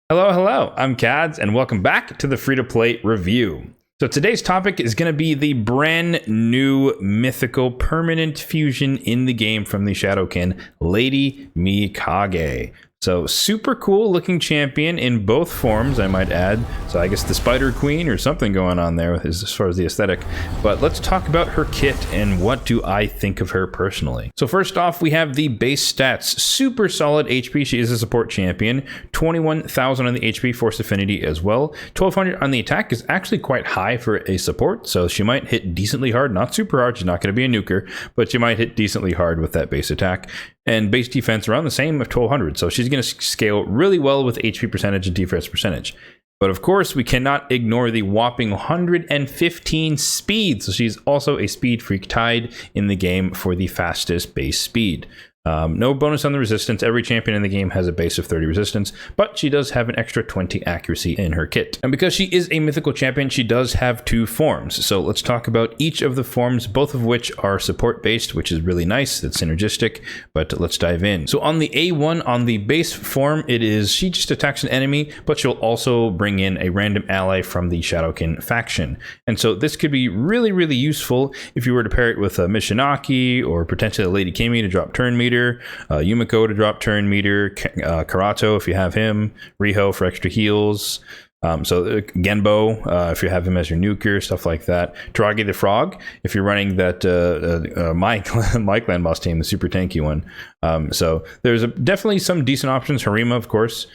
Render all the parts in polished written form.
Hello, hello, I'm Kads, and welcome back to the free-to-play review. So today's topic is going to be the brand new mythical permanent fusion in the game from the Shadowkin, Lady Mikage. So super cool looking champion in both forms, I might add. So I guess the Spider Queen or something going on there as far as the aesthetic. But let's talk about her kit and what do I think of her personally. So first off, we have the base stats. Super solid HP. She is a support champion. 21,000 on the HP, Force Affinity as well. 1,200 on the attack is actually quite high for a support. So she might hit decently hard. Not super hard. She's not going to be a nuker, but she might hit decently hard with that base attack. And base defense around the same of 1,200. So she's going to scale really well with HP percentage and defense percentage. But of course, we cannot ignore the whopping 115 speed. So she's also a speed freak tied in the game for the fastest base speed. No bonus on the resistance. Every champion in the game has a base of 30 resistance, but she does have an extra 20 accuracy in her kit. And because she is a mythical champion, she does have two forms. So let's talk about each of the forms, both of which are support based, which is really nice. It's synergistic, but let's dive in. So on the A1, on the base form, she just attacks an enemy, but she'll also bring in a random ally from the Shadowkin faction. And so this could be really, really useful if you were to pair it with a Mishinaki or potentially a Lady Kimi to drop turn meter. Yumiko to drop turn meter, Karato if you have him, Riho for extra heals, so Genbo if you have him as your nuker, stuff like that. Taragi the Frog if you're running that my clan boss team, the super tanky one. So there's definitely some decent options. Harima, of course,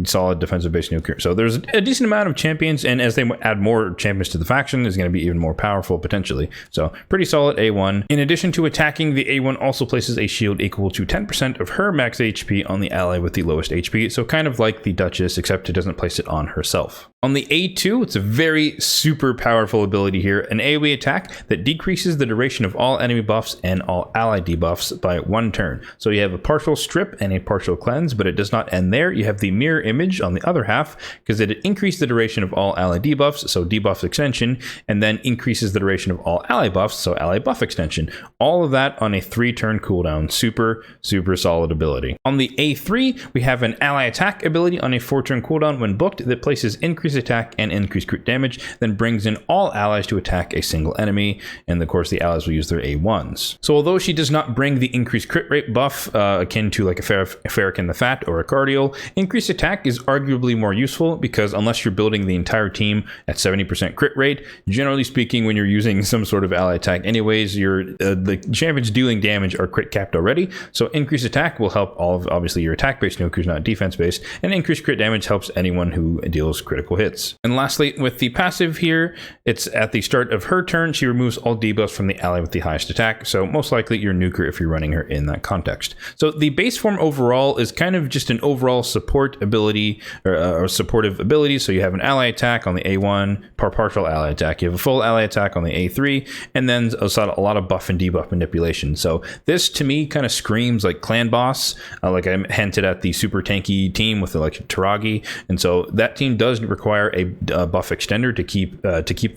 solid defensive base nuker. So there's a decent amount of champions, and as they add more champions to the faction, is going to be even more powerful potentially. So pretty solid A1. In addition to attacking, the A1 also places a shield equal to 10% of her max HP on the ally with the lowest HP. So kind of like the Duchess, except it doesn't place it on herself. On the A2, it's a very super powerful ability here, an AoE attack that decreases the duration of all enemy buffs and all ally debuffs by 1 turn. So you have a partial strip and a partial cleanse, but it does not end there. You have the mirror image on the other half because it increases the duration of all ally debuffs, so debuff extension, and then increases the duration of all ally buffs, so ally buff extension. All of that on a 3-turn cooldown. Super, super solid ability. On the A3, we have an ally attack ability on a 4-turn cooldown when booked that places increased attack and increased crit damage, then brings in all allies to attack a single enemy, and of course the allies will use their A1s. So although she does not bring the increased crit rate buff akin to like a Farrakhan the Fat or a Cardial, increased attack is arguably more useful because unless you're building the entire team at 70% crit rate, generally speaking, when you're using some sort of ally attack anyways, the champions dealing damage are crit capped already. So increased attack will help all of obviously your attack based nukers, not defense based, and increased crit damage helps anyone who deals critical hits. And lastly, with the passive here, it's at the start of her turn, she removes all debuffs from the ally with the highest attack, so most likely you're nuker if you're running her in that context. So the base form overall is kind of just an overall support ability or supportive ability. So you have an ally attack on the A1, partial ally attack. You have a full ally attack on the A3, and then a lot of buff and debuff manipulation. So this to me kind of screams like clan boss, like I hinted at the super tanky team with like Taragi, and so that team does require a buff extender to keep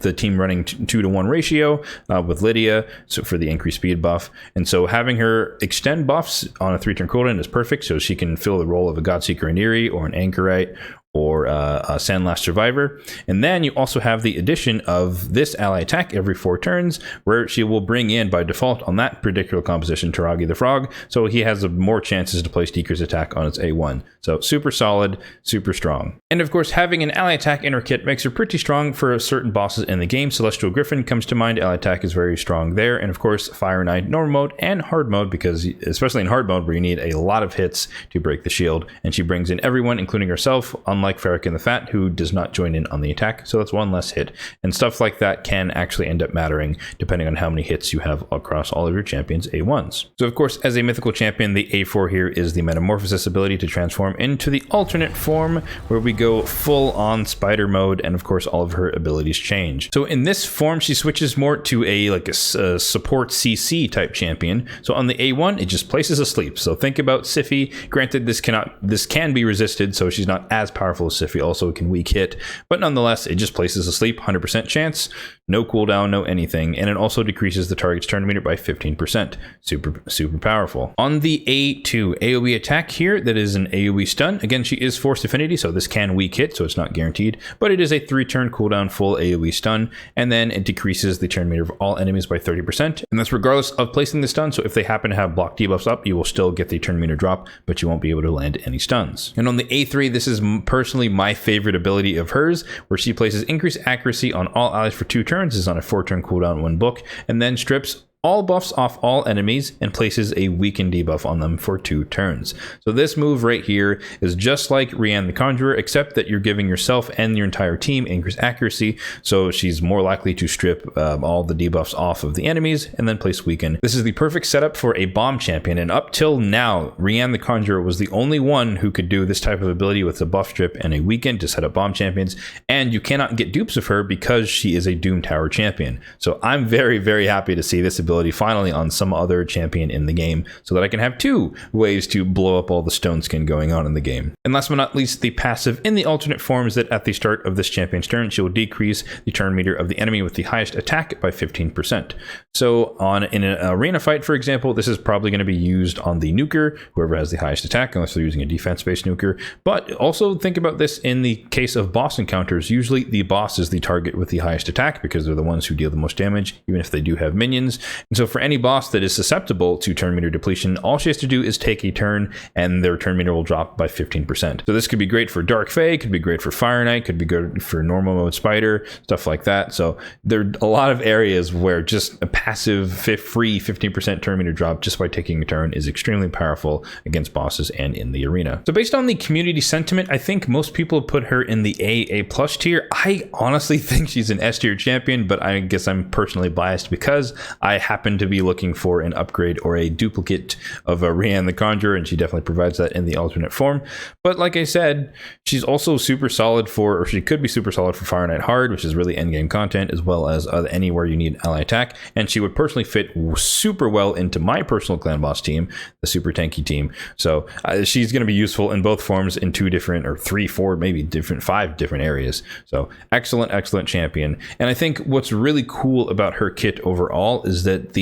the team running 2-to-1 ratio with Lydia, so for the increased speed buff. And so having her extend buffs on a 3-turn cooldown is perfect, so she can fill the role of a Godseeker Iniri or an Anchorite or a Sandlast Survivor. And then you also have the addition of this ally attack every 4 turns, where she will bring in by default on that particular composition Taragi the Frog, so he has more chances to place Deeker's attack on its A1. So super solid, super strong. And of course, having an ally attack in her kit makes her pretty strong for certain bosses in the game. Celestial Griffin comes to mind. Ally attack is very strong there. And of course, Fire Knight normal mode and hard mode, because especially in hard mode where you need a lot of hits to break the shield, and she brings in everyone, including herself, unlike Farrakhan the Fat, who does not join in on the attack, so that's 1 less hit. And stuff like that can actually end up mattering depending on how many hits you have across all of your champions' A1s. So of course, as a mythical champion, the A4 here is the Metamorphosis ability to transform into the alternate form, where we go full on spider mode, and of course all of her abilities change. So in this form, she switches more to a support CC type champion. So on the A1, it just places asleep. So think about Siphi. Granted, this can be resisted, so she's not as powerful powerful as Sify also can weak hit, but nonetheless, it just places asleep, 100% chance, no cooldown, no anything, and it also decreases the target's turn meter by 15%. Super powerful. On the A2 AoE attack here, that is an AoE stun. Again, she is Force Affinity, so this can weak hit, so it's not guaranteed, but it is a 3-turn cooldown full AoE stun, and then it decreases the turn meter of all enemies by 30%, and that's regardless of placing the stun. So if they happen to have block debuffs up, you will still get the turn meter drop, but you won't be able to land any stuns. And on the A3, this is personally my favorite ability of hers, where she places increased accuracy on all allies for 2 turns, is on a 4-turn cooldown when book, and then strips all buffs off all enemies and places a weaken debuff on them for 2 turns. So this move right here is just like Rhazin the Conjurer, except that you're giving yourself and your entire team increased accuracy, so she's more likely to strip all the debuffs off of the enemies and then place weaken. This is the perfect setup for a bomb champion, and up till now, Rhazin the Conjurer was the only one who could do this type of ability with a buff strip and a weaken to set up bomb champions, and you cannot get dupes of her because she is a Doom Tower champion. So I'm very, very happy to see this ability finally on some other champion in the game, so that I can have 2 ways to blow up all the stone skin going on in the game. And last but not least, the passive in the alternate form is that at the start of this champion's turn, she will decrease the turn meter of the enemy with the highest attack by 15%. So in an arena fight, for example, this is probably going to be used on the nuker, whoever has the highest attack, unless they're using a defense-based nuker. But also think about this in the case of boss encounters. Usually the boss is the target with the highest attack because they're the ones who deal the most damage, even if they do have minions. And so for any boss that is susceptible to turn meter depletion, all she has to do is take a turn and their turn meter will drop by 15%. So this could be great for Dark Fae, could be great for Fire Knight, could be good for normal mode Spider, stuff like that. So there are a lot of areas where just a passive free 15% turn meter drop just by taking a turn is extremely powerful against bosses and in the arena. So based on the community sentiment, I think most people put her in the A+ tier. I honestly think she's an S tier champion, but I guess I'm personally biased because I happen to be looking for an upgrade or a duplicate of a Rhazin the Conjurer, and she definitely provides that in the alternate form. But like I said, she's also super solid for, or she could be super solid for Fire Knight Hard, which is really endgame content, as well as anywhere you need ally attack, and she would personally fit super well into my personal clan boss team, the super tanky team. So she's going to be useful in both forms in 2 different, or 3, 4, maybe 5 different areas. So excellent champion. And I think what's really cool about her kit overall is that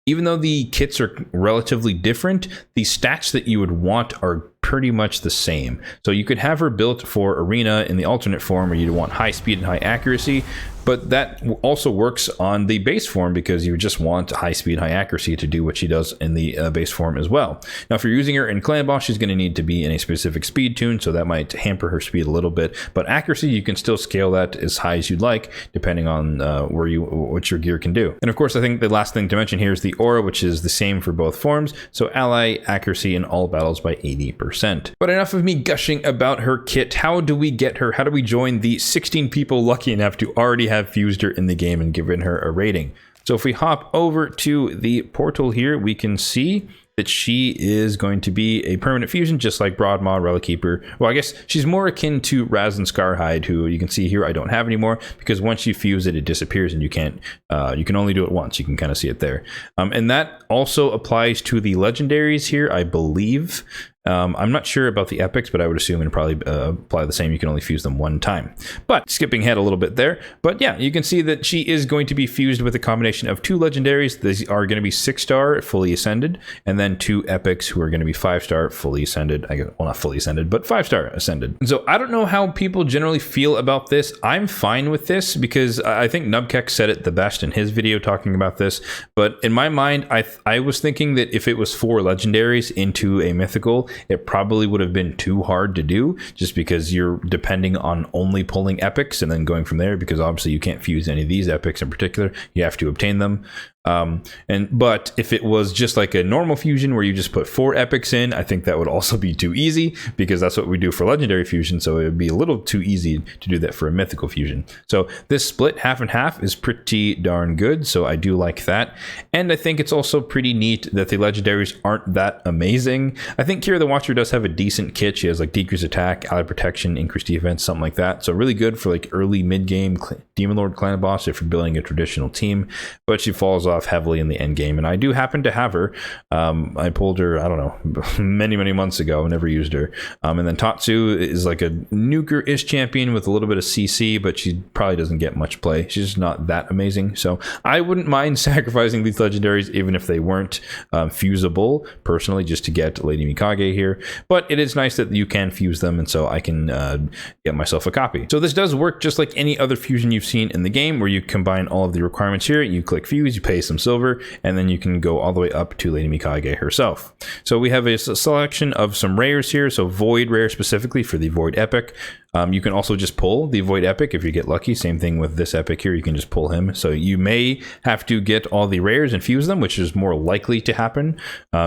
even though the kits are relatively different, the stats that you would want are pretty much the same. So you could have her built for arena in the alternate form where you want high speed and high accuracy, but that also works on the base form because you just want high speed, high accuracy to do what she does in the base form as well. Now, if you're using her in clan boss, she's going to need to be in a specific speed tune, so that might hamper her speed a little bit, but accuracy, you can still scale that as high as you'd like, depending on what your gear can do. And of course, I think the last thing to mention here is the aura, which is the same for both forms, so ally accuracy in all battles by 80%. But enough of me gushing about her kit. How do we get her? How do we join the 16 people lucky enough to already have fused her in the game and given her a rating? So if we hop over to the portal here, we can see that she is going to be a permanent fusion, just like Broadmaw, Relic Keeper. Well, I guess she's more akin to Rhazin Scarhide, who you can see here I don't have anymore, because once you fuse it, it disappears and you can't, you can only do it once. You can kind of see it there. And that also applies to the legendaries here, I believe. I'm not sure about the epics, but I would assume it'd probably apply the same. You can only fuse them 1 time. But skipping ahead a little bit there. But yeah, you can see that she is going to be fused with a combination of 2 legendaries. These are going to be 6-star fully ascended, and then 2 epics who are going to be 5-star fully ascended. Well, not fully ascended, but 5-star ascended. And so I don't know how people generally feel about this. I'm fine with this because I think Nubkek said it the best in his video talking about this. But in my mind, I was thinking that if it was 4 legendaries into a mythical, it probably would have been too hard to do, just because you're depending on only pulling epics and then going from there, because obviously you can't fuse any of these epics in particular. You have to obtain them. But if it was just like a normal fusion where you just put 4 epics in, I think that would also be too easy, because that's what we do for legendary fusion. So it would be a little too easy to do that for a mythical fusion. So this split half and half is pretty darn good. So I do like that. And I think it's also pretty neat that the legendaries aren't that amazing. I think here the Watcher does have a decent kit. She has like decreased attack, ally protection, increased defense, something like that. So really good for like early mid-game Demon Lord clan boss if you're building a traditional team, but she falls off heavily in the end game. And I do happen to have her. I pulled her, I don't know, many months ago, never used her. And then Tatsu is like a nuker-ish champion with a little bit of CC, but she probably doesn't get much play. She's just not that amazing. So I wouldn't mind sacrificing these legendaries even if they weren't fusible, personally, just to get Lady Mikage here. But it is nice that you can fuse them, and so I can get myself a copy. So this does work just like any other fusion you've seen in the game, where you combine all of the requirements here, you click fuse, you pay some silver, and then you can go all the way up to Lady Mikage herself. So we have a selection of some rares here, so Void rare specifically for the Void Epic. You can also just pull the Void Epic if you get lucky. Same thing with this Epic here, you can just pull him. So you may have to get all the rares and fuse them, which is more likely to happen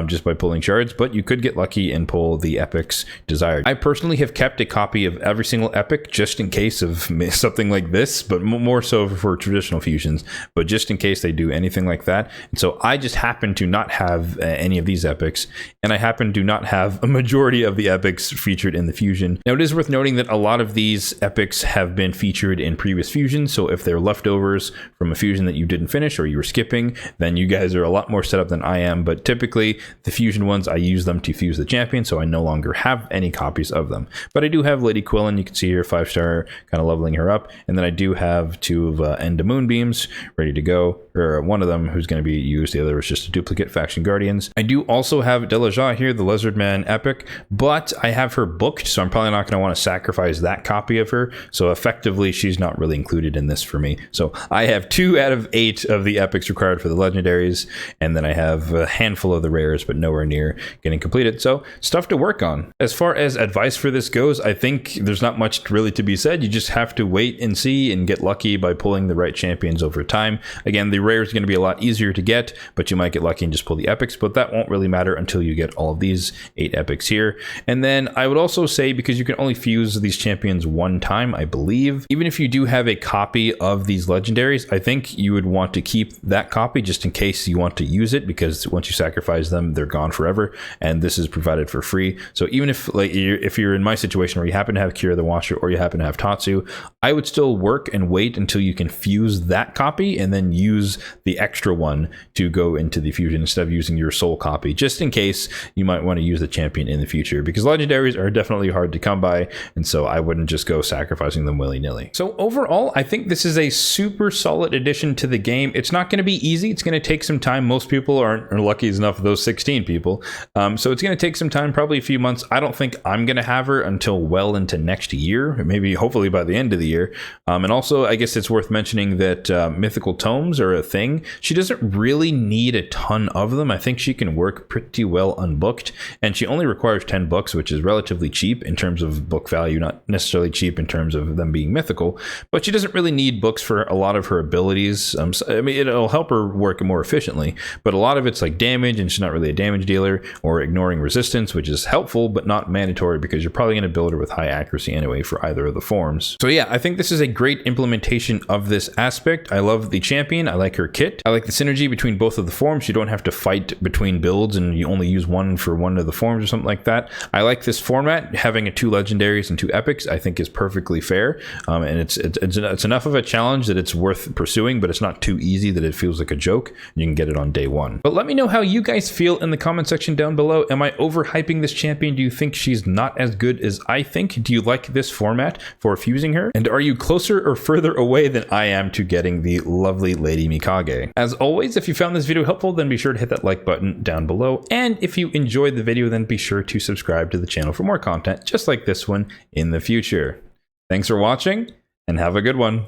just by pulling shards, but you could get lucky and pull the epics desired. I personally have kept a copy of every single epic just in case of something like this, but more so for traditional fusions, but just in case they do anything like that. And so I just happen to not have any of these epics, and I happen to not have a majority of the epics featured in the fusion. Now it is worth noting that a lot of these epics have been featured in previous fusions, so if they're leftovers from a fusion that you didn't finish or you were skipping, then you guys are a lot more set up than I am. But typically the fusion ones, I use them to fuse the champion, so I no longer have any copies of them. But I do have Lady Quillen, you can see here, 5-star, kind of leveling her up, and then I do have 2 of End of Moonbeams ready to go, or one of them who's going to be used, the other is just a duplicate, Faction Guardians. I do also have Delaja here, the Lizardman epic, but I have her booked, so I'm probably not going to want to sacrifice that copy of her, so effectively she's not really included in this for me. So I have 2 out of 8 of the epics required for the legendaries, and then I have a handful of the rares, but nowhere near getting completed. So stuff to work on. As far as advice for this goes, I think there's not much really to be said. You just have to wait and see and get lucky by pulling the right champions over time. Again, the rare is going to be a lot easier to get, but you might get lucky and just pull the epics, but that won't really matter until you get all of these 8 epics here. And then I would also say, because you can only fuse these champions one time, I believe, even if you do have a copy of these legendaries, I think you would want to keep that copy just in case you want to use it, because once you sacrifice them, they're gone forever, and this is provided for free. So even if, like, if you're in my situation where you happen to have Kira the Watcher or you happen to have Tatsu, I would still work and wait until you can fuse that copy and then use the extra one to go into the fusion instead of using your sole copy, just in case you might want to use the champion in the future, because legendaries are definitely hard to come by, and so I wouldn't just go sacrificing them willy-nilly. So overall, I think this is a super solid addition to the game. It's not going to be easy. It's going to take some time. Most people aren't lucky enough, those 16 people. So it's going to take some time, probably a few months. I don't think I'm going to have her until well into next year, maybe hopefully by the end of the year. And also, I guess it's worth mentioning that mythical tomes are a thing. She doesn't really need a ton of them. I think she can work pretty well unbooked, and she only requires 10 books, which is relatively cheap in terms of book value, not necessarily cheap in terms of them being mythical, but she doesn't really need books for a lot of her abilities. I mean, it'll help her work more efficiently, but a lot of it's like damage, and she's not really a damage dealer, or ignoring resistance, which is helpful but not mandatory, because you're probably going to build her with high accuracy anyway for either of the forms. So yeah, I think this is a great implementation of this aspect. I love the champion. I like her kit. I like the synergy between both of the forms. You don't have to fight between builds and you only use one for one of the forms or something like that. I like this format. Having 2 legendaries and 2 epics, I think, is perfectly fair, and it's enough of a challenge that it's worth pursuing, but it's not too easy that it feels like a joke. You can get it on day 1. But let me know how you guys feel in the comment section down below. Am I overhyping this champion? Do you think she's not as good as I think? Do you like this format for fusing her? And are you closer or further away than I am to getting the lovely Lady Mikage? As always, if you found this video helpful, then be sure to hit that like button down below. And if you enjoyed the video, then be sure to subscribe to the channel for more content just like this one in the future. Thanks for watching, and have a good one.